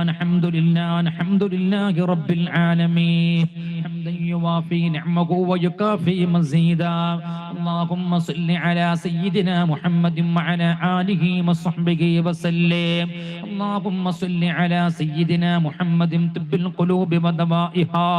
അൽഹംദുലില്ലാഹി റബ്ബിൽ ആലമീൻ ഹംദൻ യുവാഫി നിഅമഹു വയുകാഫി മസീദാ اللهم صل على سيدنا محمد وعلى آله وصحبه وسلم اللهم صل على سيدنا محمد طب القلوب ودوائها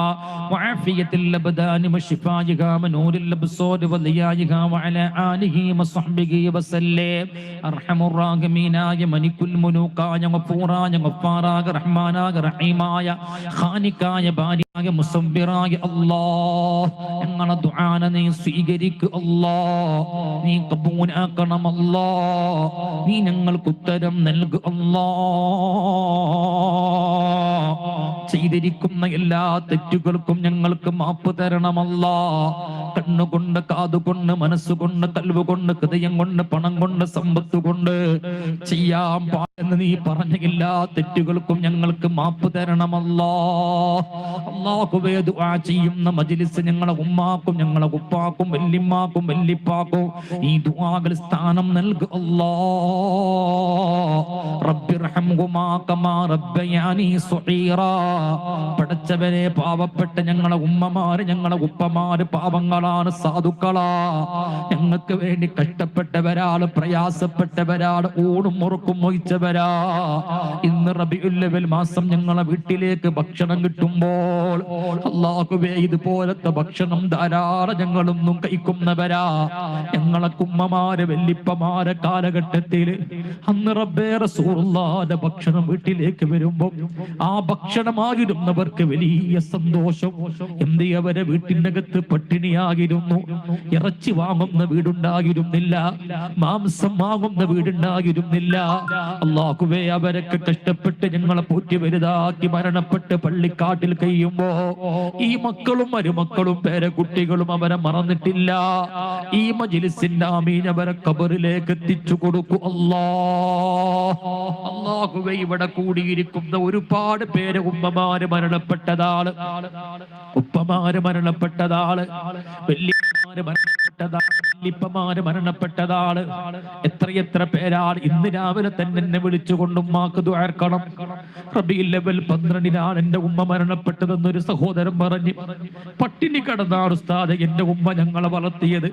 وعافية الأبدان وشفائها ونور الأبصار وضيائها وعلى آله وصحبه وسلم أرحم الراحمين يا ملك الملوك يا غفورا يا غفارا يا رحمانا يا റഹീമാ ഖാനിക്കായ ബാരിയായ മുസവ്വിറായ അല്ലാഹ് ഞങ്ങളുടെ ദുആന നീ സ്വീകരിക്കു അല്ലാഹ് നീ ഖബൂലാക്കണം അല്ലാഹ് നീ ഞങ്ങൾക്ക് ഉത്തരം നൽകു അല്ലാഹ് ചെയ്തിരിക്കുന്ന എല്ലാ തെറ്റുകൾക്കും ഞങ്ങൾക്ക് മാപ്പ് തരണം അല്ലാഹ് കണ്ണുകൊണ്ട് കാതുകൊണ്ട് മനസ്സുകൊണ്ട് കൽവുകൊണ്ട് ഹൃദയം കൊണ്ട് പണം കൊണ്ട് സമ്പത്ത് കൊണ്ട് ചെയ്യാൻ പാടെന്ന് നീ പറഞ്ഞ എല്ലാ തെറ്റുകൾക്കും ഞങ്ങൾക്ക് മാപ്പ് തരണമല്ലോ. അല്ലാഹുവേ ദുആ ചെയ്യുന്ന മജ്ലിസ് ഞങ്ങളെ ഉമ്മാക്കും ഞങ്ങളെ ഉപ്പാക്കും വല്ലിമ്മാക്കും വല്ലിപ്പാക്കും ഈ ദുആകൾ സ്ഥാനം നൽകു അല്ലാഹ്. റബ്ബിർഹംഹുമാ കമാ റബ്ബയാനി സഗീറാ. പടച്ചവനെ പാവപ്പെട്ട ഞങ്ങളെ ഉമ്മമാര് ഞങ്ങളെ ഉപ്പമാര് പാവങ്ങളാണ്, സാധുക്കളാ. ഞങ്ങൾക്ക് വേണ്ടി കഷ്ടപ്പെട്ടവരാണ്, പ്രയാസപ്പെട്ടവരാണ്, ഊണും മുറുക്കും മൊയിച്ചവരാ. ഇന്ന് റബീഉൽ അവ്വൽ മാസം ഞങ്ങളെ വീട്ടിലേക്ക് ഭക്ഷണം കിട്ടുമ്പോൾ അല്ലാഹുവേ ഇതുപോലത്തെ ഭക്ഷണം ധാരാളം ഞങ്ങളൊന്നും കഴിക്കുന്നവരാ. ഞങ്ങളെ ഉമ്മമാര് വല്ലിപ്പമാരെ കാലഘട്ടത്തിൽ അന്ന് റബ്ബേ റസൂലുള്ളാഹിന്റെ ഭക്ഷണം വീട്ടിലേക്ക് വരുമ്പോൾ ആ ഭക്ഷണമായിരുന്നവർക്ക് വലിയ സന്തോഷം. എന്തേ അവരെ വീട്ടിന്റെ അകത്ത് പട്ടിണിയായിരുന്നു. ഇറച്ചി വാങ്ങുന്ന വീടുണ്ടായിരുന്നില്ല, മാംസം വാങ്ങുന്ന വീടുണ്ടായിരുന്നില്ല. അല്ലാഹുവേ അവരൊക്കെ കഷ്ടപ്പെട്ട് ഞങ്ങളെ പോറ്റി വലുതാക്കി മരണപ്പെട്ട് പള്ളിക്കാട്ടിൽ കഴിയുമ്പോ ഈ മക്കളും മരുമക്കളും പേരക്കുട്ടികളും അവരെ മറന്നിട്ടില്ല. ഈ മജ്ലിസിന്റെ ആമീൻ അവരെ ഖബറിലേക്ക് എത്തിച്ചു കൊടുക്കൂ അല്ലാഹ്. അല്ലാഹുവേ ഇവിടെ കൂടിയിരിക്കുന്ന ഒരുപാട് പേര് ഉമ്മമാര് മരണപ്പെട്ടതാണ്, ഉപ്പമാര് മരണപ്പെട്ടതാണ്, വല്യമാര് മരണപ്പെട്ടതാണ്, വല്ലിപ്പമാര് മരണപ്പെട്ടതാണ്. എത്രയെത്ര പേരാണ് ഇന്ന് രാവിലെ തന്നെ എന്നെ വിളിച്ചുകൊണ്ട് ഉമ്മാക്ക് ദുആർക്കണം. റബീഉൽ അവ്വൽ 12-നാണ് എന്റെ ഉമ്മ മരണപ്പെട്ടതെന്നൊരു സഹോദരൻ പറഞ്ഞ്. പട്ടിണി കിടന്നാണ് ഉസ്താദ് എന്റെ ഉമ്മ ഞങ്ങളെ വളർത്തിയത്.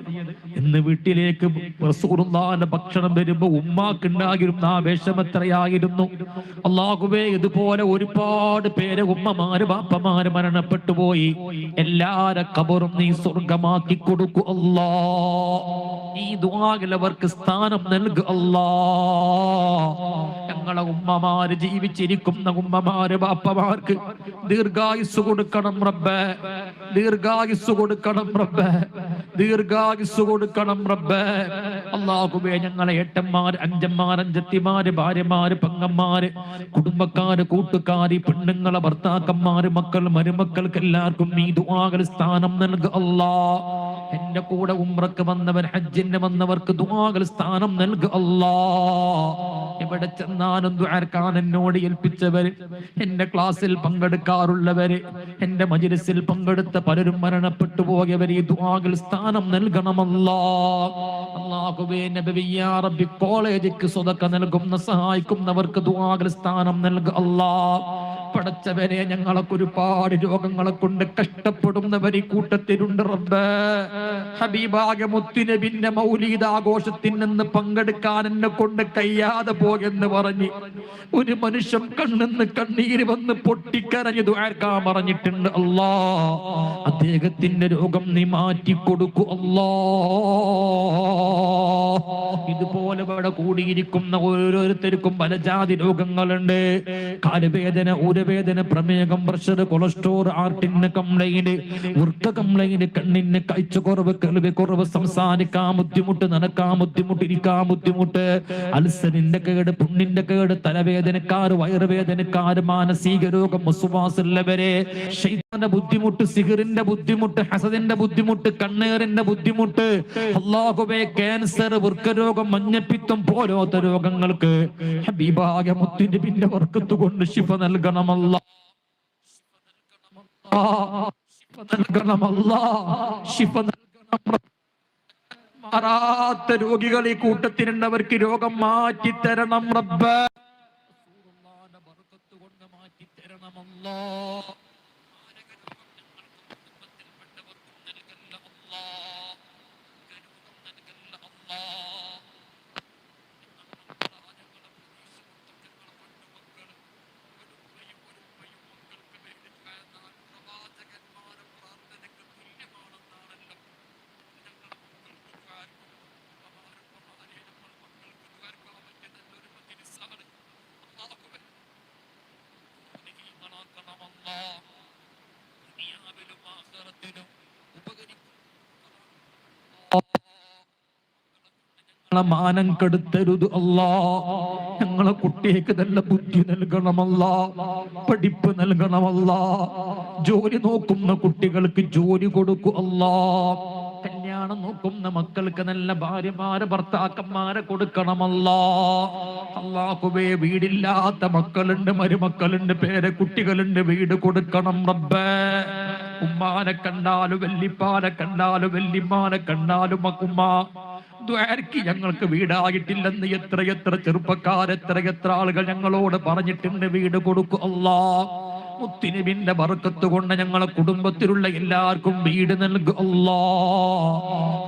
ഇന്ന് വീട്ടിലേക്ക് റസൂലുള്ളാഹിന്റെ ഭക്ഷണം വരുമ്പോ ഉമ്മാക്ക് ഉണ്ടായിരുന്ന ആവേശം എത്രയായിരുന്നു. അല്ലാഹുവേ ഇതുപോലെ ഒരുപാട് പേര് ഉമ്മമാര് ബാപ്പമാര് മരണപ്പെട്ടു പോയി. എല്ലാരെ ഖബറും നീ സ്വർഗമാക്കി കൊടുക്കൂ അല്ലാഹ്. ഈ ദുആയിൽ അവർക്ക് സ്ഥാനം നൽകു അല്ലാഹ്. ഞങ്ങളെ ഉമ്മമാര് ജീവിച്ചിരിക്കുന്ന ഉമ്മമാര് ബാപ്പമാർക്ക് ദീർഘായുസ് കൊടുക്കണം റബ്ബേ, ദീർഘായുസ് കൊടുക്കണം റബ്ബേ, ദീർഘായുസ് കൊടുക്കണം റബ്ബേ. അല്ലാഹുവേ ഞങ്ങളെ ഏട്ടന്മാര് അഞ്ചന്മാര് അഞ്ചത്തിമാര് ഭാര്യമാര് പെങ്ങന്മാര് കുടുംബക്കാര് കൂട്ടുകാരി പെണ്ണുങ്ങളെ ഭർത്താക്കന്മാര് മക്കൾ മരുമക്കൾക്ക് എല്ലാവർക്കും ഈ ദുആയിൽ സ്ഥാനം നൽകു അല്ലാഹ്. എന്റെ കൂടെ ഉംറക്ക് വന്നവർ ഹജ്ജിന് വന്നവർക്ക് ദുആയിൽ സ്ഥാനം നൽകു അല്ലാഹ്. എവിടെ ചെന്നാലും ദുആർക്കാൻ എന്നോട് ഏൽപ്പിച്ചവര്, എന്റെ ക്ലാസ്സിൽ പങ്കെടുക്കാറുള്ളവര്, എന്റെ മജ്ലിസിൽ പങ്കെടുത്ത പലരും മരണപ്പെട്ടു പോയവർ ഈ ദുആയിൽ സ്ഥാനം നൽകണമല്ലോ. അല്ലാഹുവേ നബിയാ റബ്ബി കോളേജിക്ക് സ്വതക്ക നൽകുന്ന സഹായിക്കുന്നവർക്ക് ദുആയിൽ സ്ഥാനം നൽകു അല്ലാഹ്. പടച്ചവനെ ഞങ്ങളൊക്കെ ഒരുപാട് രോഗങ്ങളെ കൊണ്ട് കഷ്ടപ്പെടുന്നവർ ഈ കൂട്ടത്തിലുണ്ട് റബ്ബേ. ഹബീബായ മുത്തുനബിന്റെ മൗലീദ് ആഘോഷത്തിൽ നിന്ന് പങ്കെടുക്കാൻ എന്നെ കൊണ്ട് കഴിയാതെ പോയെന്ന് പറഞ്ഞ് ഒരു മനുഷ്യൻ കണ്ണിന്ന് കണ്ണീര് വന്ന് പൊട്ടിക്കരഞ്ഞ് ദുആർക്കാൻ പറഞ്ഞിട്ടുണ്ട് അല്ലാഹ്. അദ്ദേഹത്തിന്റെ രോഗം നീ മാറ്റി കൊടുക്കൂ അല്ലാഹ്. ഇതുപോലെ ഇവിടെ കൂടിയിരിക്കുന്ന ഓരോരുത്തർക്കും പല ജാതി രോഗങ്ങളുണ്ട്. കാലുവേദന, ഊരവേദന, പ്രമേഹം, പ്രഷർ, കൊളസ്ട്രോൾ, ഹാർട്ടിന് കംപ്ലൈന്റ്, വൃക്ക കംപ്ലൈന്റ്, കണ്ണിന് കാഴ്ചക്കുറവ്, കേൾവി കുറവ്, സംസാരിക്കാൻ ബുദ്ധിമുട്ട്, നടക്കാൻ ബുദ്ധിമുട്ട്, ഇരിക്കാൻ ബുദ്ധിമുട്ട്, അൾസറിന്റെ കേട്, പുണ്ണിന്റെ കേട്, തലവേദനക്കാർ, വയറുവേദനക്കാർ, മാനസിക രോഗം, വസ്വാസുള്ളവരെ, ശൈത്താന്റെ ബുദ്ധിമുട്ട്, സിഹറിന്റെ ബുദ്ധിമുട്ട്, ഹസദിന്റെ ബുദ്ധിമുട്ട്, കണ്ണേറിന്റെ ബുദ്ധിമുട്ട്, അല്ലാഹുവേ ക്യാൻസർ, വൃക്കരോഗം, മഞ്ഞപ്പിത്തം പോലോത്ത രോഗങ്ങൾക്ക് ഹബീബായ മുത്തുനബിന്റെ ബർക്കത്ത് കൊണ്ട് ശിഫ നൽകണമല്ലാ, ശിഫ നൽകണമല്ലാ, ശിഫ നൽകണം. മാറാത്ത രോഗികൾ ഈ കൂട്ടത്തിലുണ്ടവർക്ക് രോഗം മാറ്റി തരണം റബ്ബേ. ബർക്കത്ത് കൊണ്ട് മാറ്റി തരണമല്ലാഹ്. മാനം കെടുത്തരുത് അല്ലാ. ഞങ്ങളെ കുട്ടിക്ക് നല്ല ബുദ്ധി നൽകണമല്ലാ, പഠിപ്പ് നൽകണമല്ലാ. ജോലി നോക്കുന്ന കുട്ടികൾക്ക് ജോലി കൊടുക്കൂ അല്ലാ. കല്യാണം നോക്കുന്ന മക്കൾക്ക് നല്ല ഭാര്യമാരെ ഭർത്താക്കന്മാരെ കൊടുക്കണമല്ലാ. അല്ലാഹുവേ, വീടില്ലാത്ത മക്കളുണ്ട്, മരുമക്കളുണ്ട്, പേരെ കുട്ടികളുണ്ട്, വീട് കൊടുക്കണം റബ്ബേ. ഉമ്മാനെ കണ്ടാലും വല്ലിപ്പാനെ കണ്ടാലും വല്ലിമ്മാനെ കണ്ടാലും ഉമ്മ ദ്വാരക്ക് ഞങ്ങൾക്ക് വീടായിട്ടില്ലെന്ന് എത്ര ചെറുപ്പക്കാർ, എത്ര ആളുകൾ ഞങ്ങളോട് പറഞ്ഞിട്ടുണ്ട്. വീട് കൊടുക്കൂ അല്ലാ. മുത്തുനബിന്റെ ബർക്കത്ത് കൊണ്ട് ഞങ്ങളെ കുടുംബത്തിലുള്ള എല്ലാവർക്കും വീട് നൽകും അല്ലാ.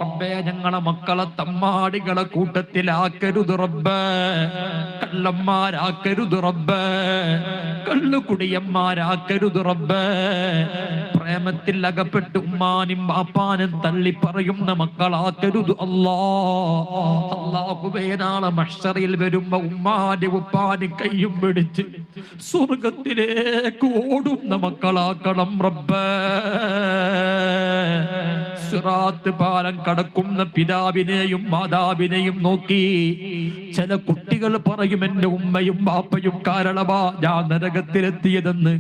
റബ്ബേ, ഞങ്ങളെ മക്കളെ തമ്മാടികളെ കൂട്ടത്തിലാക്കരുത് റബ്ബേ, കള്ളന്മാരാക്കരുത് റബ്ബേ, കള്ളുകുടിയന്മാരാക്കരുത് റബ്ബേ. പ്രേമത്തിൽ അകപ്പെട്ട് ഉമ്മാനും ബാപ്പാനും തള്ളി പറയുന്ന മക്കളാക്കരുത് അല്ലാ. അല്ലാഹുവേ, നാളെ മഹ്ശറിൽ വരുമ്പോ ഉമ്മാന്റെ ഉപ്പാനും കയ്യും പിടിച്ച് സ്വർഗത്തിലേക്ക് ഓടുന്ന മക്കളാക്കണം റബ്ബേ. സിറാത്ത് പാലം കടക്കുന്ന പിതാവിനെയും മാതാവിനെയും നോക്കി ചില കുട്ടികൾ പറയും, എന്റെ ഉമ്മയും ബാപ്പയും കാരണമാ ഞാൻ നരകത്തിലെത്തിയതെന്ന്,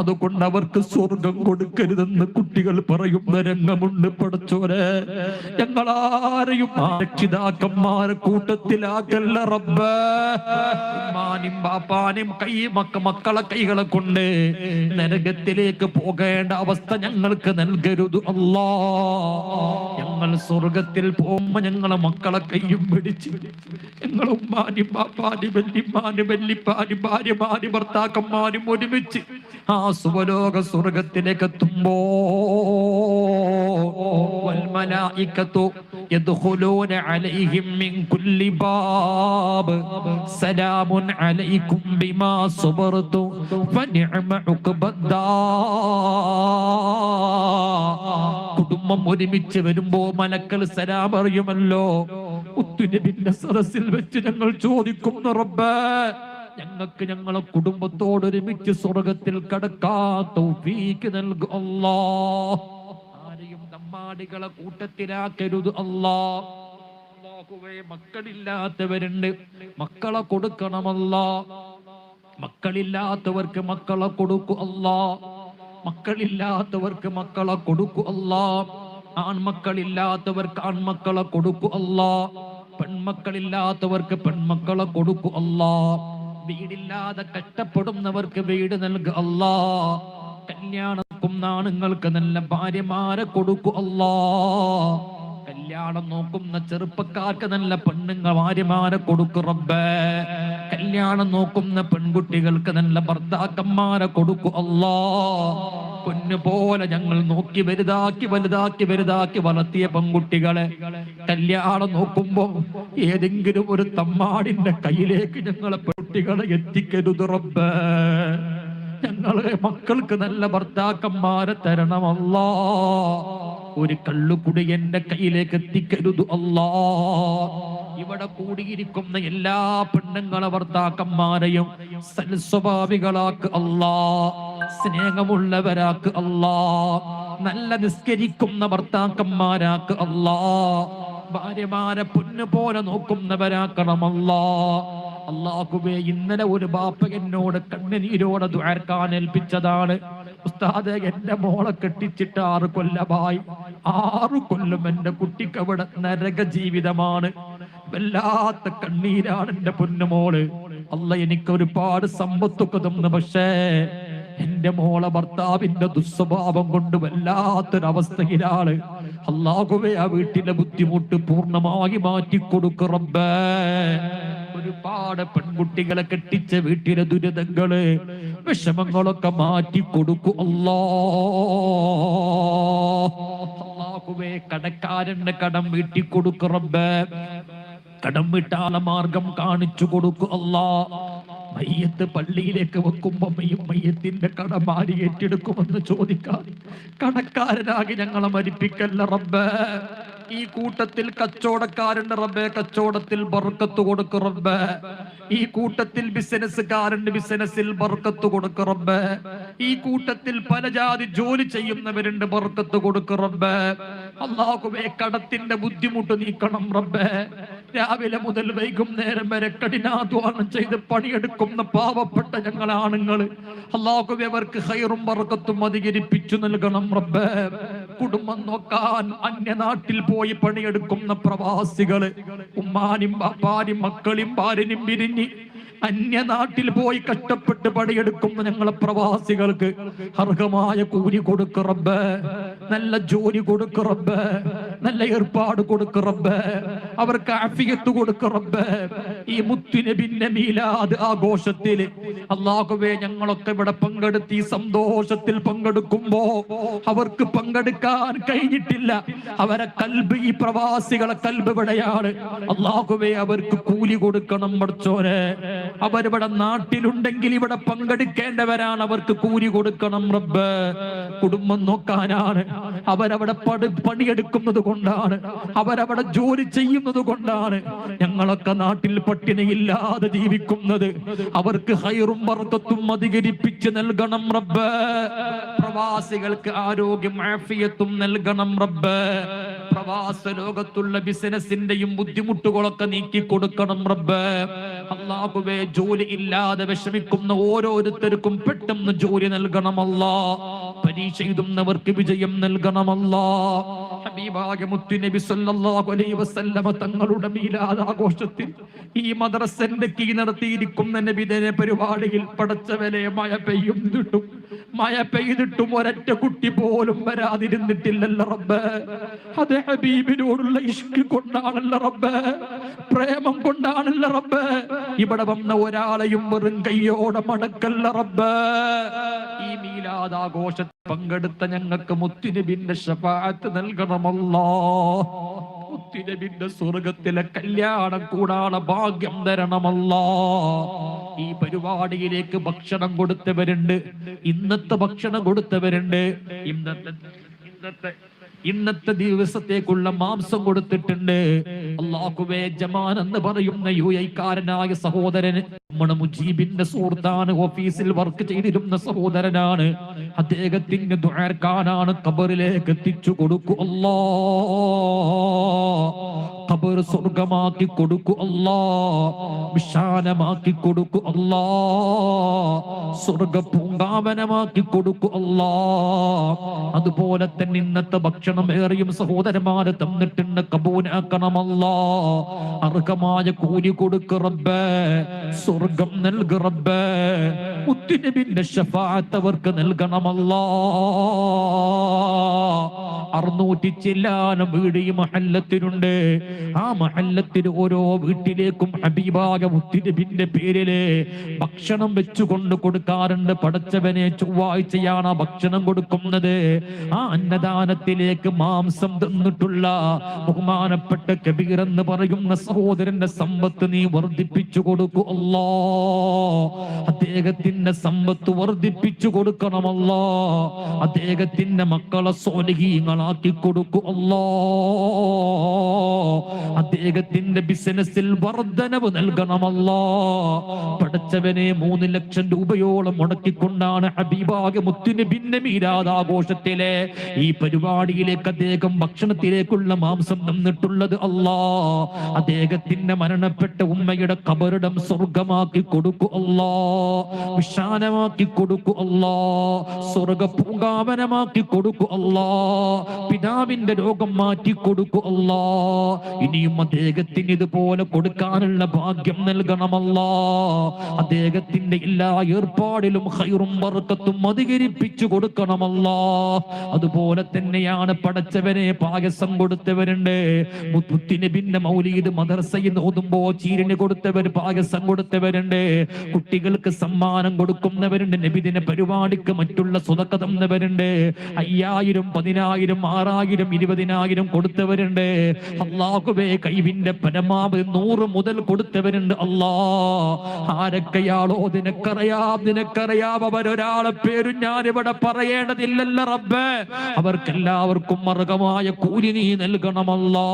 അതുകൊണ്ട് അവർക്ക് സ്വർഗം കൊടുക്കരുതെന്ന് കുട്ടികൾ പറയുന്ന രംഗമുണ്ട്. പടച്ചോനെ, ഞങ്ങളാരെയും രക്ഷിതാക്കന്മാരെ കൂട്ടത്തിലാക്കല്ല റബ്ബേ. ഉമ്മാനും ബാപ്പാനും മക്കളെ കൈകളെ കൊണ്ട് നരകത്തിലേക്ക് പോകേണ്ട അവസ്ഥ ഞങ്ങൾക്ക് നൽകരുത് അല്ലാ. ഞങ്ങൾ സ്വർഗത്തിൽ പോകുമ്പോ ഞങ്ങളെ മക്കളെ കയ്യും പിടിച്ച് ഞങ്ങൾ ഉമ്മാനും ബാപ്പാനും വല്യമ്മാനും വല്ലിപ്പാനും ഭാര്യമാരും ഭർത്താക്കന്മാരും ഒരുമിച്ച് ആ സുവലോക സ്വർഗത്തിലേക്ക് എത്തുമ്പോ വൽമലായികതു യദ്ഖുലൂന അലൈഹിം മിൻ കുല്ലി ബാബ് സലാമുൻ അലൈക്കും ബിമാ സബർതു ഫനിഅമ ഉഖ്ബദ്ദാർ. കുടുംബം ഒരുമിച്ച് വരുമ്പോ മലക്കൾ സലാം അറിയുമല്ലോ. മുത്തുനബിന്റെ സദസ്സിൽ വെച്ച് ഞങ്ങൾ ചോദിക്കുന്നു, റബ്ബേ, ഞങ്ങൾക്ക് ഞങ്ങളെ കുടുംബത്തോട് ഒരുമിച്ച് സ്വർഗത്തിൽ കടക്കാൻ തൗഫീഖ് നൽകു അല്ലാ. ആരെയും തമ്മാടികളെ കൂട്ടത്തിലാക്കരുത് അല്ലാ. അല്ലാഹുവേ, മക്കളില്ലാത്തവരുണ്ട്, മക്കളെ കൊടുക്കണമല്ലാ. മക്കളില്ലാത്തവർക്ക് മക്കളെ കൊടുക്കൂ അല്ലാ. മക്കളില്ലാത്തവർക്ക് മക്കളെ കൊടുക്കൂ അല്ലാ. ആൺമക്കളില്ലാത്തവർക്ക് ആൺമക്കളെ കൊടുക്കൂ അല്ലാ. പെൺമക്കളില്ലാത്തവർക്ക് പെൺമക്കളെ കൊടുക്കൂ അല്ലാ. വീടില്ലാതെ കഷ്ടപ്പെടുന്നവർക്ക് വീട് നൽകുക അല്ലാ. കല്യാണം ആണുങ്ങൾക്ക് നല്ല ഭാര്യമാരെ കൊടുക്കൂ അല്ലാ. കല്യാണം നോക്കുന്ന ചെറുപ്പക്കാർക്ക് നല്ല പെണ്ണുങ്ങൾ ഭാര്യമാരെ കൊടുക്കും റബ്ബേ. കല്യാണം നോക്കുന്ന പെൺകുട്ടികൾക്ക് നല്ല ഭർത്താക്കന്മാരെ കൊടുക്കും അല്ലാ. പൊന്നു പോലെ ഞങ്ങൾ നോക്കി വലുതാക്കി വളർത്തിയ പെൺകുട്ടികളെ കല്യാണം നോക്കുമ്പോ ഏതെങ്കിലും ഒരു തമ്മാടിന്റെ കയ്യിലേക്ക് ഞങ്ങളെ പെൺകുട്ടികളെ എത്തിക്കരുത് റബ്ബേ. ഞങ്ങളെ മക്കൾക്ക് നല്ല ഭർത്താക്കന്മാരെ തരണമല്ലാ. ഒരു കള്ളുകുടി എന്റെ കയ്യിലേക്ക് എത്തിക്കരുത് അല്ലാ. ഇവിടെ കൂടിയിരിക്കുന്ന എല്ലാ പെണ്ണുങ്ങളെ ഭർത്താക്കന്മാരെയും സൽസ്വഭാവികളാക്ക് അല്ലാ. സ്നേഹമുള്ളവരാക്ക് അല്ലാ. നല്ല നിസ്കരിക്കുന്ന ഭർത്താക്കന്മാരാക്ക് അല്ലാ. ഭാര്യമാരെ പൊന്നു പോലെ നോക്കുന്നവരാക്കണമല്ലാ. അല്ലാഹുവേ, ഇന്നലെ ഒരു ബാപ്പ എന്നോട് കണ്ണുനീരോടെ ദുആർക്കാൻ ഏൽപ്പിച്ചതാണ്. ഉസ്താദേ, എന്റെ മോളെ കെട്ടിച്ചിട്ട് 6 കൊല്ലമായി. 6 കൊല്ലം എന്റെ കുട്ടിക്ക് അവിടെ നരക ജീവിതമാണ്. വല്ലാത്ത കണ്ണീരാണ് എന്റെ പൊന്നുമോള്. അല്ല, എനിക്ക് ഒരുപാട് സമ്പത്തൊക്കെ തന്നു, പക്ഷേ എന്റെ മോളെ ഭർത്താവിന്റെ ദുസ്വഭാവം കൊണ്ട് വല്ലാത്തൊരവസ്ഥയിലാണ്. അല്ലാഹുവേ, ആ വീട്ടിലെ ബുദ്ധിമുട്ട് പൂർണ്ണമായി മാറ്റിക്കൊടുക്ക് റബ്ബേ. ഒരു ഒരുപാട് പെൺകുട്ടികളെ കെട്ടിച്ച വീട്ടിലെ ദുരിതങ്ങള് വിഷമങ്ങളൊക്കെ മാറ്റി കൊടുക്കൂ അല്ലാഹുവേ. കടക്കാരന്റെ കടം വീട്ടി കൊടുക്കു റബ്ബേ. കടം വിട്ടാല മാർഗം കാണിച്ചു കൊടുക്കു അല്ലാ. മയ്യത്ത് പള്ളിയിലേക്ക് വെക്കുമ്പോ മയ്യത്തിന്റെ കടം ആര് ഏറ്റെടുക്കുമെന്ന് ചോദിക്കാൻ കടക്കാരനാകി ഞങ്ങളെ മരിപ്പിക്കല്ല റബ്ബേ. ഈ കൂട്ടത്തിൽ കച്ചവടക്കാരന്റെ റബ്ബേ കച്ചവടത്തിൽ ബർക്കത്ത് കൊടുക്കു റബ്ബേ. ഈ കൂട്ടത്തിൽ ബിസിനസ്സുകാരന്റെ ബിസിനസ്സിൽ ബർക്കത്ത് കൊടുക്കു റബ്ബേ. ഈ കൂട്ടത്തിൽ പല ജാതി ജോലി ചെയ്യുന്നവരുണ്ട്, ബർക്കത്ത് കൊടുക്കു റബ്ബേ. അല്ലാഹുവേ കടത്തിന്റെ ബുദ്ധിമുട്ട് നീക്കണം റബ്ബേ. രാവിലെ മുതൽ വൈകുന്നേരം വരെ കഠിനാധ്വാനം ചെയ്ത് പണിയെടുക്കുന്ന പാവപ്പെട്ട ഞങ്ങളെ ആണുങ്ങള് അല്ലാഹുവേ അവർക്ക് ഖൈറും ബർക്കത്തും അധികരിപ്പിച്ചു നൽകണം റബ്ബേ. കുടുംബം നോക്കാൻ അന്യനാട്ടിൽ പോയി പണിയെടുക്കുന്ന പ്രവാസികള് ഉമ്മാനും ബാപ്പാനും മക്കളും ഭാര്യനും പിരിഞ്ഞ് അന്യനാട്ടിൽ പോയി കഷ്ടപ്പെട്ട് പണിയെടുക്കുന്ന ഞങ്ങളെ പ്രവാസികൾക്ക് അർഹമായ കൂലി കൊടുക്കു റബ്ബേ. നല്ല ജോലി കൊടുക്കു റബ്ബേ. നല്ല ഏർപ്പാട് കൊടുക്കു റബ്ബേ. അവർക്ക് ആഫിയത്ത് കൊടുക്കു റബ്ബേ. ഈ മുത്തുനബിന്റെ മീലാദ് ആഘോഷത്തിൽ അല്ലാഹുവേ ഞങ്ങളൊക്കെ ഇവിടെ പങ്കെടുത്ത് ഈ സന്തോഷത്തിൽ പങ്കെടുക്കുമ്പോ അവർക്ക് പങ്കെടുക്കാൻ കഴിഞ്ഞിട്ടില്ല. അവരെ കൽബ്, ഈ പ്രവാസികളെ കൽബ് ഇവിടെയാണ് അല്ലാഹുവേ. അവർക്ക് കൂലി കൊടുക്കണം പഠിച്ചോനെ. അവരിവിടെ നാട്ടിലുണ്ടെങ്കിൽ ഇവിടെ പങ്കെടുക്കേണ്ടവരാണ്, അവർക്ക് കൂലി കൊടുക്കണം റബ്ബേ. കുടുംബം നോക്കാനാണ് അവരവിടെ പണിയെടുക്കുന്നത് കൊണ്ടാണ്, അവരവിടെ ജോലി ചെയ്യുന്നത് കൊണ്ടാണ് ഞങ്ങളൊക്കെ നാട്ടിൽ പട്ടിണിയില്ലാതെ ജീവിക്കുന്നത്. അവർക്ക് ഹൈറും ബർക്കത്തും അധികരിപ്പിച്ച് നൽകണം റബ്ബേ. പ്രവാസികൾക്ക് ആരോഗ്യം ആഫിയത്തും നൽകണം റബ്ബേ. പ്രവാസ ലോകത്തുള്ള ബിസിനസിന്റെയും ബുദ്ധിമുട്ടുകളൊക്കെ നീക്കി കൊടുക്കണം റബ്ബേ. അല്ലാഹുവേ ജോലി ഇല്ലാതെ വിഷമിക്കുന്ന ഓരോരുത്തർക്കും പെട്ടെന്ന് ജോലി നൽകണമല്ലാ. പരീക്ഷ എഴുതുന്നവർക്ക് വിജയം നൽകണമല്ലാ. ഹബീബായ മുത്തുനബി സല്ലല്ലാഹു അലൈഹി വസല്ലമ തങ്ങളുടെ മീലാദ് ആഘോഷത്തിൽ ഈ മദ്രസന്റെ കീ നടത്തിയിരിക്കുന്ന നബിദിന പരിപാടിയിൽ പടച്ചവനെ മഴ പെയ്തിട്ടും ഒരൊറ്റ കുട്ടി പോലും വരാതിരുന്നിട്ടില്ലല്ലോ റബ്ബേ. അത് ഹബീബിനോടുള്ള ഇഷ്ക് കൊണ്ടാണല്ലോ റബ്ബേ, പ്രേമം കൊണ്ടാണല്ലോ റബ്ബേ. ഇവിടെ വന്ന ഒരാളെയും വെറും കയ്യോടെ മടക്കല്ല റബ്ബേ. ഈ മീലാദ് ആഘോഷത്തിൽ പങ്കെടുത്ത ഞങ്ങൾക്ക് മുത്തുനബിന്റെ ശഫാഅത്ത് നൽകണമല്ലാ. മുത്തുനബിന്റെ സ്വർഗത്തിലെ കല്യാണം കൂടാണ് ഭാഗ്യം തരണമല്ലാ. ഈ പരിപാടിയിലേക്ക് ഭക്ഷണം കൊടുത്തവരുണ്ട്, ഇന്നത്തെ ഭക്ഷണം കൊടുത്തവരുണ്ട്, ഇന്നത്തെ ദിവസത്തേക്കുള്ള മാംസം കൊടുത്തിട്ടുണ്ട്. അല്ലാഹുവേ ജമാൻ എന്ന് പറയുന്ന യുഎഇക്കാരനായ സഹോദരന് നമ്മുടെ മുജീബിന്റെ സുഹൃത്താണ്, ഓഫീസിൽ വർക്ക് ചെയ്തിരുന്ന സഹോദരനാണ്. അദ്ദേഹത്തിന് ദുആർക്കാനാണ് ഖബറിലേക്ക് എത്തിച്ചു കൊടുക്കൂ അല്ലാ. ഖബർ സ്വർഗമാക്കി കൊടുക്കൂ അല്ലാ. വിശാലമാക്കി കൊടുക്കൂ അല്ലാ. സ്വർഗ പൂങ്കാവനമാക്കി കൊടുക്കൂ അല്ലാ. അതുപോലെ തന്നെ ഇന്നത്തെ ഭക്ഷണം ഏറെയും സഹോദരന്മാര് തന്നിട്ടുണ്ട്, കബൂലാക്കണമല്ലാ. അർഹമായ കൂലി കൊടുക്കു റബ്ബേ. സ്വർഗം നൽകു റബ്ബേ. മുത്തുനബിന്റെ ശഫാഅത്ത് അവർക്ക് നൽകണമല്ലാ. 600 ചില്ലാനം വീട് ഈ മഹല്ലത്തിനുണ്ട്. ആ മഹല്ലത്തിൽ ഓരോ വീട്ടിലേക്കും ഹബീബായ മുത്തുനബിന്റെ പേരില് ഭക്ഷണം വെച്ചുകൊണ്ട് കൊടുക്കാറുണ്ട്. പടച്ചവനെ ചൊവ്വാഴ്ചയാണ് ആ ഭക്ഷണം കൊടുക്കുന്നത്. ആ അന്നദാനത്തിലേക്ക് മാംസം തന്നിട്ടുള്ള ബഹുമാനപ്പെട്ട കബീർ എന്ന് പറയുന്ന സഹോദരന്റെ സമ്പത്ത് നീ വർദ്ധിപ്പിച്ചു കൊടുക്കൂ അല്ലാ. അദ്ദേഹത്തിന്റെ സമ്പത്ത് വർദ്ധിപ്പിച്ചു കൊടുക്കണമല്ലാ. അദ്ദേഹത്തിന്റെ മക്കളെ സ്വാലിഹീങ്ങളാക്കി കൊടുക്കൂ അല്ലാ. അദ്ദേഹത്തിന്റെ ബിസിനസ്സിൽ വർധനവ് നൽകണമല്ലാ. പടച്ചവനെ 3 ലക്ഷം രൂപയോളം മുടക്കിക്കൊണ്ടാണ് ഹബീബായ മുത്തുനബിന്റെ മീലാദ് ആഘോഷത്തിലെ ഈ പരിപാടിയിലേക്ക് അദ്ദേഹം ഭക്ഷണത്തിലേക്കുള്ള മാംസം തന്നിട്ടുള്ളത് അല്ലാ. അദ്ദേഹത്തിന്റെ മരണപ്പെട്ട ഉമ്മയുടെ ഖബറിടം സ്വർഗമാക്കി കൊടുക്കൂ അല്ലാ. വിശാലമാക്കി കൊടുക്കൂ അല്ലാ. സ്വർഗ പൂങ്കാവനമാക്കി കൊടുക്കൂ അല്ലാ. പിതാവിന്റെ രോഗം മാറ്റി കൊടുക്കൂ അല്ലാ. ഇനിയും അദ്ദേഹത്തിന് ഇതുപോലെ കൊടുക്കാനുള്ള ഭാഗ്യം നൽകണമല്ലോ. അദ്ദേഹത്തിന്റെ എല്ലാ ഏർപ്പാടിലും ഖൈറും ബർക്കത്തും അധികരിപ്പിച്ചു കൊടുക്കണമല്ലോ. അതുപോലെ തന്നെയാണ് പടച്ചവനെ പായസം കൊടുത്തവരുണ്ട്. മുത്തുനബിന്റെ മൗലീദ് മദ്രസയിൽ ഓതുമ്പോ ചീരിന് കൊടുത്തവർ, പായസം കൊടുത്തവരുണ്ട്. കുട്ടികൾക്ക് സമ്മാനം കൊടുക്കുന്നവരുണ്ട്. നബിദിന പരിപാടിക്ക് മറ്റുള്ള സ്വതക്ക തന്നവരുണ്ട്. 5000, 10000, 6000, 20000 കൊടുത്തവരുണ്ട്. അല്ലാഹുവേ കഴിവിന്റെ പരമാവധി 100 മുതൽ കൊടുത്തവരുണ്ട്. അല്ലാ, ആരൊക്കെയാളോ നിനക്കറിയാം. അവരൊരാളെ പേരും ഞാൻ ഇവിടെ പറയേണ്ടതില്ലല്ല റബ്ബേ. അവർക്കെല്ലാവർക്കും അർഹമായ കൂലി നീ നൽകണമല്ലോ.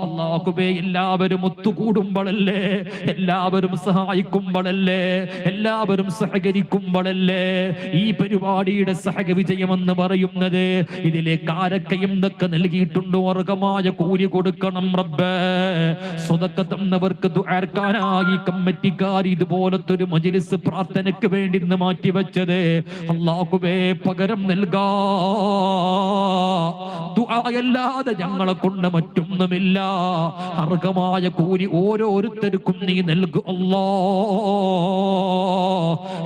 അല്ലാഹുവേ, എല്ലാവരും ഒത്തുകൂടുമ്പോഴല്ലേ, എല്ലാവരും സഹായിക്കുമ്പോഴല്ലേ, എല്ലാവരും സഹകരിക്കുമ്പോഴല്ലേ ഈ പരിപാടിയുടെ സഹവിജയമെന്ന് പറയുന്നത്. ഇതിലേക്ക് ആരൊക്കെയും ഇതൊക്കെ നൽകിയിട്ടുണ്ടോ അർഹമായ കൂലി കൊടുക്കണം റബ്ബേ. സ്വതക്ക തന്നവർക്ക് ദുആർക്കാനായി കമ്മിറ്റിക്കാർ ഇതുപോലത്തെ ഒരു മജ്‌ലിസ് പ്രാർത്ഥനയ്ക്ക് വേണ്ടി ഇന്ന് മാറ്റിവെച്ചത് അല്ലാഹുവേ പകരം നൽകാ. ദുആയല്ലാതെ ഞങ്ങളെ കൊണ്ട് മറ്റൊന്നുമില്ല. അർഹമായ കൂലി ഓരോരുത്തർക്കും നീ നൽകു അല്ലാഹ്.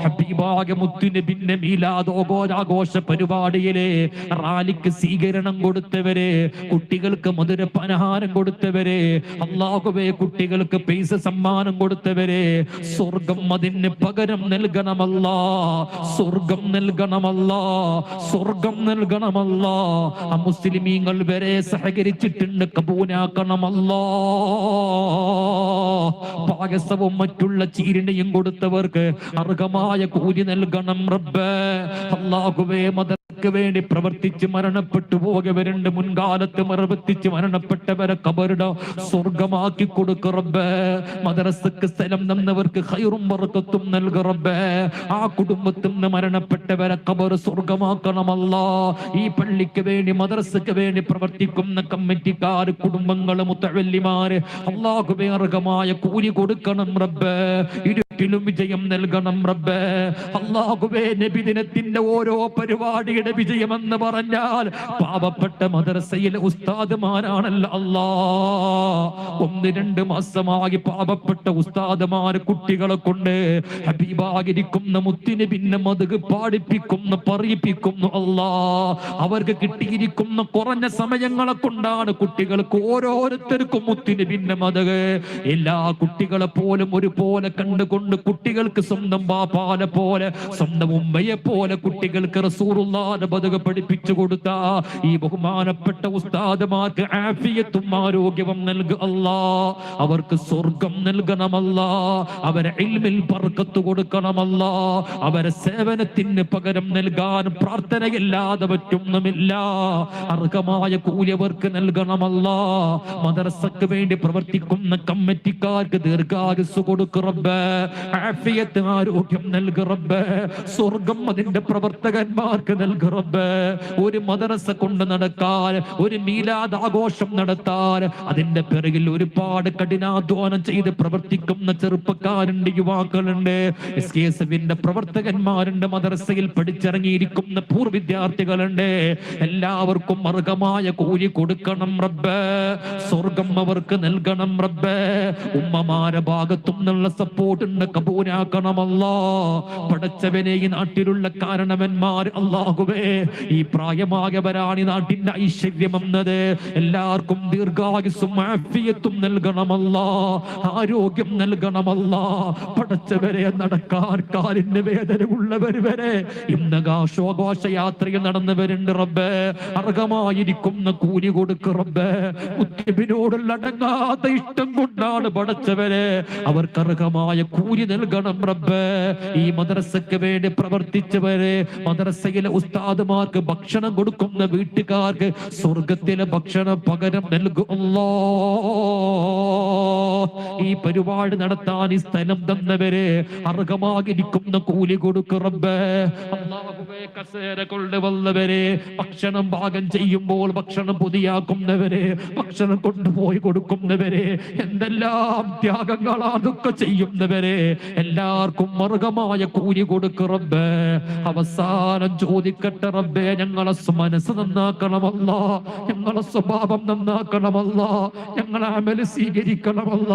ഹബീബായ മുത്തുനബിന്റെ മീലാദ് ആഘോഷ പരിപാടിയിലെ റാലിക്ക് സ്വീകരണം കൊടുത്തവരെ, കുട്ടികൾക്ക് മധുര പലഹാരം കൊടുത്തവരെ, അല്ലാഹുവേ കുട്ടികൾക്ക് പൈസ സമ്മാനം കൊടുത്തവരെ, സ്വർഗം അതിന് പകരം നൽകണമല്ലാ. സ്വർഗം നൽകണമല്ലാ. സ്വർഗം നൽകണമല്ലാ. മുസ്ലിമീങ്ങൾ വരെ സഹകരിച്ചിട്ടുണ്ട്, കബൂലാക്കണമല്ലാ. പായസവും മറ്റുള്ള ചീരിനെയും കൊടുത്തവർക്ക് അർഹമായ കൂലി നൽകണം റബ്ബേ. അല്ലാഹുവേ, മദർക്ക് വേണ്ടി പ്രവർത്തിച്ച് മരണപ്പെട്ടു പോകവരുണ്ട്. മുൻകാലത്ത് പ്രവർത്തിച്ച് മരണപ്പെട്ടവരെ ഖബറുടെ സ്വർഗമാക്കി കൊടുക്ക റബ്ബേ. മദ്രസക്ക് സ്ഥലം തന്നവർക്ക് ഖൈറും ബർക്കത്തും നൽക റബ്ബേ. ആ കുടുംബത്തിൽ നിന്ന് മരണപ്പെട്ടവരെ ഖബർ സ്വർഗമാക്കണമല്ലാ. ഈ പള്ളിക്ക് വേണ്ടി മദ്രസക്ക് വേണ്ടി പ്രവർത്തിക്കുന്ന കമ്മിറ്റിക്കാർ, കുടുംബങ്ങൾ, മുത്തവല്ലിമാര് അല്ലാഹുവേ അർഹമായ കൂലി കൊടുക്കണം റബ്ബേ. ഇരുട്ടിലും വിജയം നൽകണം റബ്ബേ. അല്ലാഹുവേ, നബിദിനത്തിന്റെ ഓരോ പരിപാടിയുടെ വിജയമെന്ന് പറഞ്ഞാൽ പാവപ്പെട്ട മദ്രസയിലെ ഉസ്താദുമാരാണല്ലോ അല്ലാ. 1-2 മാസമായി പാവപ്പെട്ട ഉസ്താദുമാർ കുട്ടികളെ കൊണ്ട് ഹബീബായിരിക്കുന്ന മുത്തുനബിനെ മദ്ഹ് പാടിപ്പിക്കുന്നു, പറയിപ്പിക്കുന്നു അല്ലാ. അവർക്ക് കിട്ടിയിരിക്കുന്ന കുറഞ്ഞ സമയങ്ങളെ കൊണ്ടാണ് കുട്ടികൾക്ക് ഓരോരുത്തർക്കും മുത്തുനബിന്റെ മദ്ഹ് എല്ലാ കുട്ടികളെ പോലും ഒരുപോലെ കണ്ടുകൊണ്ട് കുട്ടികൾക്ക് സ്വന്തം ബാപ്പാനെ പോലെ, സ്വന്തം ഉമ്മയെ പോലെ കുട്ടികൾക്ക് റസൂലുള്ളാഹിന്റെ മദ്ഹ് പഠിപ്പിച്ചു കൊടുത്ത ഈ ബഹുമാനപ്പെട്ട ഉസ്താദുമാർക്ക് ആഫിയത്തും ആരോഗ്യവും നൽകു അല്ലാ. അവർക്ക് സ്വർഗം നൽകണമല്ലാ. അവരെ ഇൽമിൽ ബർക്കത്ത് കൊടുക്കണമല്ലാ. അവരെ സേവനത്തിന് പകരം നൽകാൻ പ്രാർത്ഥനയില്ലാതെ പറ്റുന്നുമില്ല. അർഹമായ കൂലി അവർക്ക് നൽകണമല്ലാ. മദ്രസക്ക് വേണ്ടി പ്രവർത്തിക്കുന്ന കമ്മിറ്റിക്കാർക്ക് ദീർഘായുസ്സ് കൊടുക്കു റബ്ബേ. ആഫിയത്ത് ആരോഗ്യം നൽകു റബ്ബേ. സ്വർഗം അതിന്റെ പ്രവർത്തകന്മാർക്ക് നൽകു റബ്ബേ. ഒരു മദ്രസ കൊണ്ട് നടക്കാൻ, ഒരു മീലാദ് ആഘോഷം നടത്താൻ അതിന്റെ പിറകിൽ ഒരുപാട് കഠിനാധ്വാനം ചെയ്ത് പ്രവർത്തിക്കുന്ന ചെറുപ്പക്കാരുണ്ട്, യുവാക്കളുണ്ട്, SKSFന്റെ പ്രവർത്തകന്മാരുണ്ട്, മദ്രസയിൽ പഠിച്ചിറങ്ങിയിരിക്കുന്ന പൂർവ്വ വിദ്യാർത്ഥികളുണ്ട്. എല്ലാവർക്കും അർഹമായ കൂലി കൊടുക്കണം റബ്ബേ. സ്വർഗം അവർക്ക് നൽകണം റബ്ബേ. ഉമ്മമാരെ ഭാഗത്തും നല്ല സപ്പോർട്ട് ഉണ്ട്, കബൂലാക്കണമല്ലാ. പടച്ചവനെ, ഈ നാട്ടിലുള്ള കാരണവന്മാർ അല്ലാഹുവേ, ഈ പ്രായമായവരാണ് ഈ നാട്ടിന്റെ ഐശ്വര്യം എന്നത്. എല്ലാവർക്കും ദീർഘായുസ്സും ആഫിയത്തും നൽകണമല്ലാ. ആരോഗ്യം നൽകണമല്ലാ. പടച്ചവരെ, നടക്കാൻ കാലിന് വേദന ഉള്ളവർ വരെ ഇന്ന് ആഘോഷയാത്രയിൽ നടന്നവരുണ്ട് റബ്ബേ. അർഹമായിരിക്കുന്ന കൂലി കൊടുക്ക് റബ്ബേ. മുത്തനബിയോടുള്ള അടങ്ങാത്ത ഇഷ്ടം കൊണ്ടാണ് പടച്ചവരെ അവർക്ക് അർഹമായ കൂലി നൽകണം റബ്ബേ. ഈ മദ്രസക്ക് വേണ്ടി പ്രവർത്തിച്ചവരെ, മദ്രസയിലെ ഉസ്താദുമാർക്ക് ഭക്ഷണം കൊടുക്കുന്ന വീട്ടുകാർക്ക് സ്വർഗത്തിലെ ഭക്ഷണം പകരം നൽകു അല്ലാഹ്. ഈ പരിപാടി നടത്താൻ ഈ സ്ഥലം തന്നവരെ അർഹമായിരിക്കുന്ന കൂലി കൊടുക്കു റബ്ബേ. അല്ലാഹുവേ, കസേര കൊണ്ടുവന്നവരെ, ഭക്ഷണം പാകം ചെയ്യുമ്പോൾ ഭക്ഷണം പൊതിയാക്കുന്നവരെ, ഭക്ഷണം കൊണ്ടുപോയി കൊടുക്കുന്നവരെ, എന്തെല്ലാം ത്യാഗങ്ങളാ അതൊക്കെ ചെയ്യുന്നവരെ എല്ലാവർക്കും മാർഗമായ കൂലി കൊടുക്ക് റബ്ബേ. അവസാനം ചോദിക്കട്ടെ റബ്ബേ, ഞങ്ങളെ മനസ്സ് നന്നാക്കണമല്ല, ഞങ്ങളെ സ്വഭാവം നന്നാക്കണമല്ല, ഞങ്ങളെ അമല് സ്വീകരിക്കണമല്ല.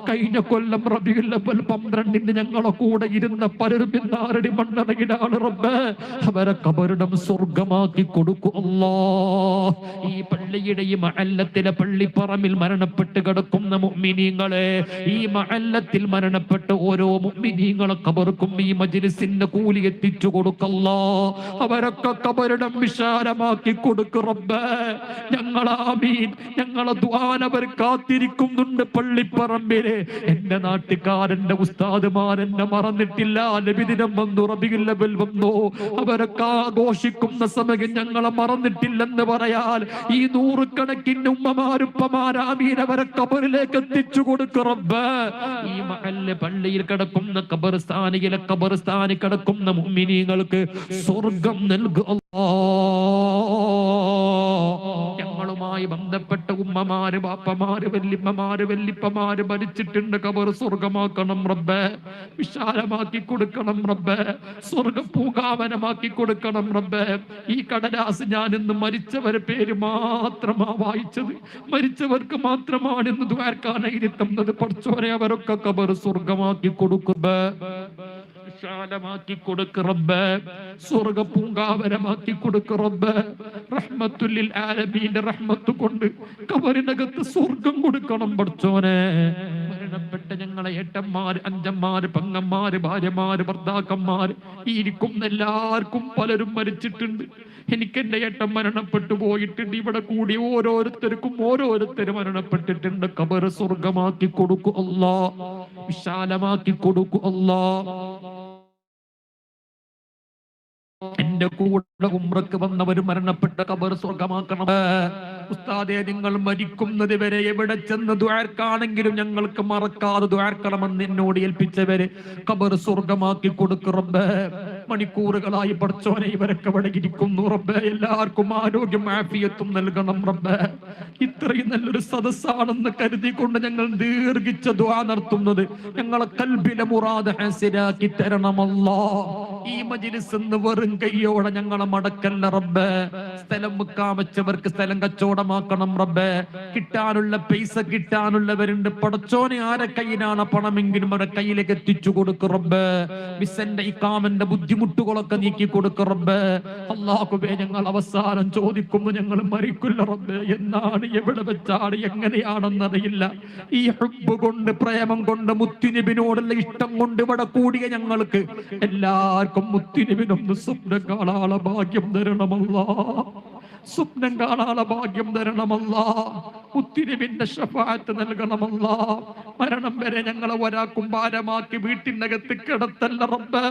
കഴിഞ്ഞ കൊല്ലം റബീഉൽ അവ്വൽ 12-ന് ഞങ്ങളെ കൂടെ ഇരുന്ന പലരും ഇന്നാരടി മണ്ണറയിലാണ് റബ്ബേ. അവരെ ഖബറിടം സ്വർഗമാക്കി കൊടുക്കും അല്ലാ. ഈ പള്ളിയുടെ ഈ മഹല്ലത്തിലെ പള്ളിപ്പറമ്പിൽ മരണപ്പെട്ട് കിടക്കുന്ന മുഅ്മിനീങ്ങളെ, ഈ മഹല്ലത്തിൽ മരണപ്പെട്ട ഓരോ മുഅ്മിനീങ്ങളെ ഖബർക്കും ഈ മജ്ലിസിന്റെ കൂലി എത്തിച്ചു കൊടുക്കല്ലാ. അവരൊക്കെ ഖബറിടം വിശാലമാക്കി കൊടുക്ക് റബ്ബേ. ഞങ്ങളാമീൻ. ഞങ്ങളെ ദുആന അവർ കാത്തിരിക്കുന്നുണ്ട് പള്ളിപ്പറമ്പില്. എന്റെ നാട്ടുകാരന്റെ ഉസ്താദുമാരെന്നെ മറന്നിട്ടില്ല. നബിദിനം വന്നു, റബീഉൽ അവ്വൽ വന്നു, അവരൊക്കെ ആഘോഷിക്കുന്ന സമയം ഞങ്ങളെ മറന്നിട്ടില്ലെന്ന് പറയാൽ ഈ നൂറുകണക്കിന് ഉമ്മമാരുപ്പമാരാമീൻ അവരെ ഖബറിലേക്ക് എത്തിച്ചു കൊടുക്ക് റബ്ബേ. ഈ മഹല്ല് പള്ളിയിൽ കിടക്കുന്ന ഖബർസ്ഥാനിലെ ഖബർസ്ഥാനിൽ കിടക്കുന്ന മുഅ്മിനീങ്ങൾക്ക് സ്വർഗം നൽകുക അല്ലാഹ്. ഞങ്ങളുമായി ബന്ധപ്പെട്ട ഉമ്മമാര്, ബാപ്പമാര്, വല്ലിപ്പമാര് മരിച്ചിട്ടുണ്ട്. ഖബർ സ്വർഗമാക്കണം റബ്ബേ. വിശാലമാക്കി കൊടുക്കണം റബ്ബേ. സ്വർഗ പൂങ്കാവനമാക്കി കൊടുക്കണം റബ്ബേ. ഈ കടലാസ് ഞാൻ ഇന്ന് മരിച്ചവരെ പേര് മാത്രമാ വായിച്ചത്, മരിച്ചവർക്ക് മാത്രമാണ് ഇന്ന് ദ്വാരക്കാനായി തന്നത്. പഠിച്ചവരെ അവരൊക്കെ ഖബർ സ്വർഗമാക്കി കൊടുക്കുക, വിശാലമാക്കി കൊടുക്ക് റബ്ബേ. സ്വർഗ പൂങ്കാവനമാക്കി കൊടുക്ക് റബ്ബേ. റഹ്മത്തുൽ ലിൽ ആലമീന്റെ റഹ്മത്ത് കൊണ്ട് ഖബറിനകത്ത് സ്വർഗം കൊടുക്കണം പഠിച്ചോനെ. മരണപ്പെട്ട ഞങ്ങളെ ഏട്ടന്മാര്, അഞ്ചന്മാര്, പെങ്ങന്മാര്, ഭാര്യമാര്, ഭർത്താക്കന്മാര്, ഈ ഇരിക്കുന്ന എല്ലാവർക്കും പലരും മരിച്ചിട്ടുണ്ട്. എനിക്ക് എന്റെ ഏട്ടൻ മരണപ്പെട്ടു പോയിട്ടുണ്ട്. ഇവിടെ കൂടി ഓരോരുത്തർക്കും ഓരോരുത്തരും മരണപ്പെട്ടിട്ടുണ്ട്. ഖബർ സ്വർഗമാക്കി കൊടുക്കു അല്ലാ, വിശാലമാക്കി കൊടുക്കു അല്ലാ. എന്റെ കൂടെ ഉംറക്ക് വന്നവർ മരണപ്പെട്ട ഖബർ സ്വർഗമാക്കണം ഉസ്താദേ. നിങ്ങൾ മരിക്കുന്നത് വരെ എവിടെ ചെന്ന് ദുആർക്കാണെങ്കിലും ഞങ്ങൾക്ക് മറക്കാതെ ദുആർക്കണമെന്ന് എന്നോട് ഏൽപ്പിച്ചവരെ ഖബർ സ്വർഗമാക്കി കൊടുക്ക് റബ്ബേ. മണിക്കൂറുകളായി പഠിച്ചോനെ ഇവരൊക്കെ ഇവിടെ ഇരിക്കുന്നു റബ്ബേ. എല്ലാവർക്കും ആരോഗ്യം ആഫിയത്തും നൽകണം റബ്ബേ. ഇത്രയും നല്ലൊരു സദസ്സാണെന്ന് കരുതിക്കൊണ്ട് ഞങ്ങൾ ദീർഘിച്ച ദുആ നടത്തുന്നത് ഞങ്ങളെ കൽബിലെ മുറാദ് ഹാസിലാക്കി തരണമല്ലാ. ഈ മജ്ലിസ് എന്ന് വെറും കയ്യോടെ ഞങ്ങളെ മടക്കല്ല റബ്ബേ. സ്ഥലം വിൽക്കാൻ വെച്ചവർക്ക് സ്ഥലം കച്ചവടമാക്കണം റബ്ബേ. കിട്ടാനുള്ള പൈസ കിട്ടാനുള്ളവരുണ്ട് പടച്ചോനെ. ആരെ കയ്യിലാണ് പണമെങ്കിലും അവരുടെ കയ്യിലേക്ക് എത്തിച്ചു കൊടുക്ക് റബ്ബേ. വിസന്റെ ഇഖാമന്റെ ബുദ്ധിമുട്ടുകളൊക്കെ നീക്കി കൊടുക്ക് റബ്ബേ. അല്ലാഹുവേ, ഞങ്ങൾ അവസാനം ചോദിക്കുന്നു, ഞങ്ങൾ മരിക്കില്ല റബ്ബേ. എന്നാണ്, എവിടെ വെച്ചാണ്, എങ്ങനെയാണെന്നറിയില്ല. ഈ ഹുബ്ബ് കൊണ്ട്, പ്രേമം കൊണ്ട്, മുത്തുനബിനോടുള്ള ഇഷ്ടം കൊണ്ട് ഇവിടെ കൂടിയ ഞങ്ങൾക്ക് എല്ലാവർക്കും മുത്തുനബിനൊന്ന് സ്വപ്നം കാണാനുള്ള ഭാഗ്യം തരണമല്ലാ. സ്വപ്നം കാണാനുള്ള ഭാഗ്യം തരണമല്ലാ. മുത്തുനബിന്റെ ശഫാഅത്ത് നൽകണമല്ലാ. മരണം വരെ ഞങ്ങളെ ഒരാൾക്കും ഭാരമാക്കി വീട്ടിനകത്ത് കിടത്തല്ല റബ്ബേ.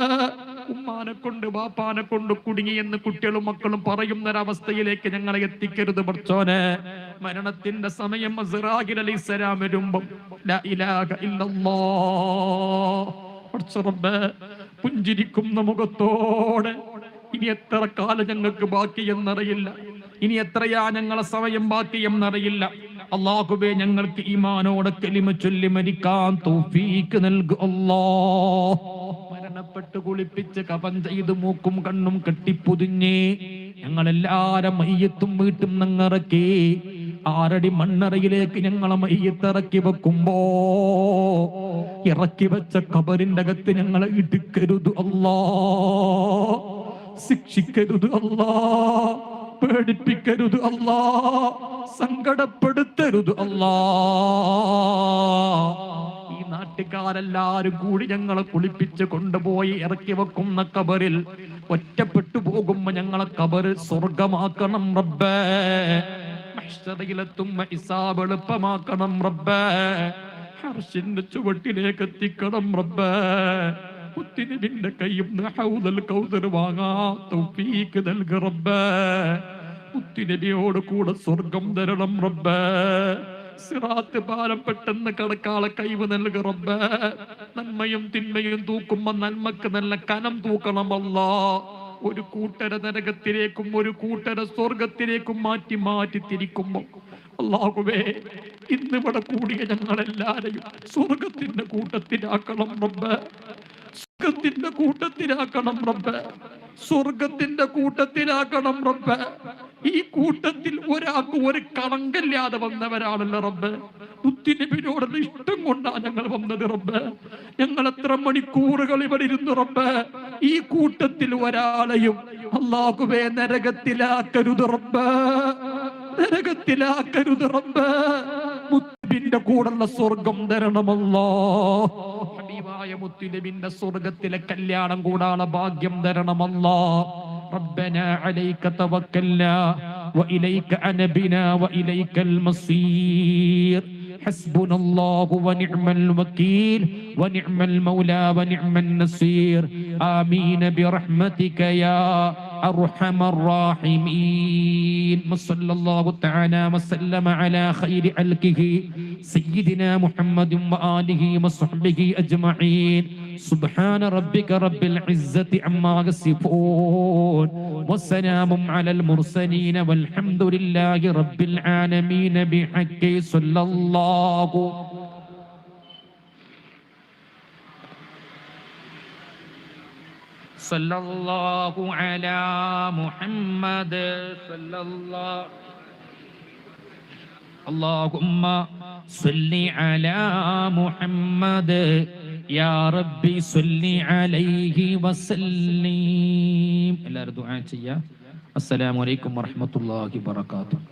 ഉമ്മാനെ കൊണ്ട് ബാപ്പാനെ കൊണ്ട് കുടുങ്ങി എന്ന് കുട്ടികളും മക്കളും പറയുന്നൊരവസ്ഥയിലേക്ക് ഞങ്ങളെ എത്തിക്കരുത് പഠിച്ചോനെ. മരണത്തിന്റെ സമയം അസ്റായിൽ അലൈഹിസ്സലാം വരുമ്പം ലാ ഇലാഹ ഇല്ലല്ലാഹ് പഠിച്ച റബ്ബേ, പുഞ്ചിരിക്കുന്ന മുഖത്തോടെ ഇനി എത്ര കാലം ഞങ്ങൾക്ക് ബാക്കി എന്നറിയില്ല, ഇനി എത്രയാ ഞങ്ങളെ സമയം ബാക്കി എന്നറിയില്ല. അല്ലാഹുവേ, ഞങ്ങൾക്ക് ഈമാനോടെ കലിമ ചൊല്ലി മരിക്കാൻ തൗഫീക്ക് നൽകു അല്ലാഹ്. മരണപ്പെട്ട് കുളിപ്പിച്ച് കഫൻ ചെയ്ത് മൂക്കും കണ്ണും കെട്ടിപ്പൊതിഞ്ഞ് ഞങ്ങളെല്ലാരും മയ്യത്തും വീട്ടും നങ്ങിറക്കി 6 അടി മണ്ണറയിലേക്ക് ഞങ്ങളെ മയ്യത്തിറക്കി വെക്കുമ്പോ ഇറക്കി വെച്ച ഖബറിന്റെ അകത്ത് ഞങ്ങളെ ഇടുക്കരുത് അല്ലാ, ശിക്ഷിക്കരുത് അല്ലാ, പേടിപ്പിക്കരുത് അല്ലാ, സങ്കടപ്പെടുത്തരുത് അല്ലാ. ഈ നാട്ടുകാരെല്ലാരും കൂടി ഞങ്ങളെ കുളിപ്പിച്ച് കൊണ്ടുപോയി ഇറക്കി വെക്കുന്ന ഖബറിൽ ഒറ്റപ്പെട്ടു പോകുമ്പോ ഞങ്ങളെ ഖബർ സ്വർഗമാക്കണം റബ്ബേ. മഹ്ശറിലെത്തുമ്പോ ഹിസാബ് എളുപ്പമാക്കണം റബ്ബേ. അർശിന്റെ ചുവട്ടിലേക്ക് എത്തിക്കണം റബ്ബേ. മുത്തുനബിന്റെ കയ്യിൽ ഹൗദൽ കൗസർ വാങ്ങാൻ തൗഫീക്ക് നൽക് റബ്ബേ. മുത്തുനബിയോട് കൂടെ സ്വർഗം തരണം റബ്ബേ. സിറാത്ത് പാലം പെട്ടെന്ന് കടക്കാളെ കൈവ് നൽക് റബ്ബേ. നന്മയും തിന്മയും തൂക്കുമ്പോ നന്മക്ക് നല്ല കനം തൂക്കണമല്ലാ. ഒരു കൂട്ടര നരകത്തിലേക്കും ഒരു കൂട്ടര സ്വർഗത്തിലേക്കും മാറ്റി മാറ്റി തിരിക്കുമ്പോ അല്ലാഹുവേ ഇന്നിവിടെ കൂടിയ ഞങ്ങളെല്ലാരെയും സ്വർഗത്തിന്റെ കൂട്ടത്തിലാക്കണം റബ്ബേ, സ്വർഗത്തിന്റെ കൂട്ടത്തിലാക്കണം റബ്ബേ, സ്വർഗത്തിന്റെ കൂട്ടത്തിലാക്കണം റബ്ബേ. ഈ കൂട്ടത്തിൽ ഒരാൾക്ക് ഒരു കളങ്കല്ലാതെ വന്നവരാണല്ലോ റബ്ബേ. മുത്തുനബിയോടുള്ള ഇഷ്ടം കൊണ്ടാ ഞങ്ങൾ വന്നത് റബ്ബേ. ഞങ്ങൾ എത്ര മണിക്കൂറുകൾ ഇവിടെ ഇരുന്നു റബ്ബേ. ഈ കൂട്ടത്തിൽ ഒരാളെയും അല്ലാഹുവേ നരകത്തിലാക്കരുത് റബ്ബേ, നരകത്തിലാക്കരുത് റബ്ബേ. മുത്തുനബിന്റെ കൂടെയുള്ള സ്വർഗം തരണമല്ലോ. ഹബീബായ മുത്തുനബിന്റെ സ്വർഗത്തിലെ കല്യാണം കൂടാനുള്ള ഭാഗ്യം തരണമല്ലോ. ربنا عليك توكلنا وإليك أنبنا وإليك المصير حسبنا الله ونعم الوكيل ونعم المولى ونعم النصير آمين برحمتك يا أرحم الراحمين. وصلى الله تعالى وسلم على خير خلقه سيدنا محمد وآله وصحبه أجمعين. سبحان ربك رب العزة عما يصفون والسلام على المرسلين والحمد لله رب العالمين بحق صلى الله على محمد صلى الله. اللهم صل على محمد يا ربي صل عليه وسلم. എല്ലാവരും ദുആ ചെയ്യുക. അസ്സലാമു അലൈക്കും വറഹ്മത്തുള്ളാഹി വബറകാതുഹു.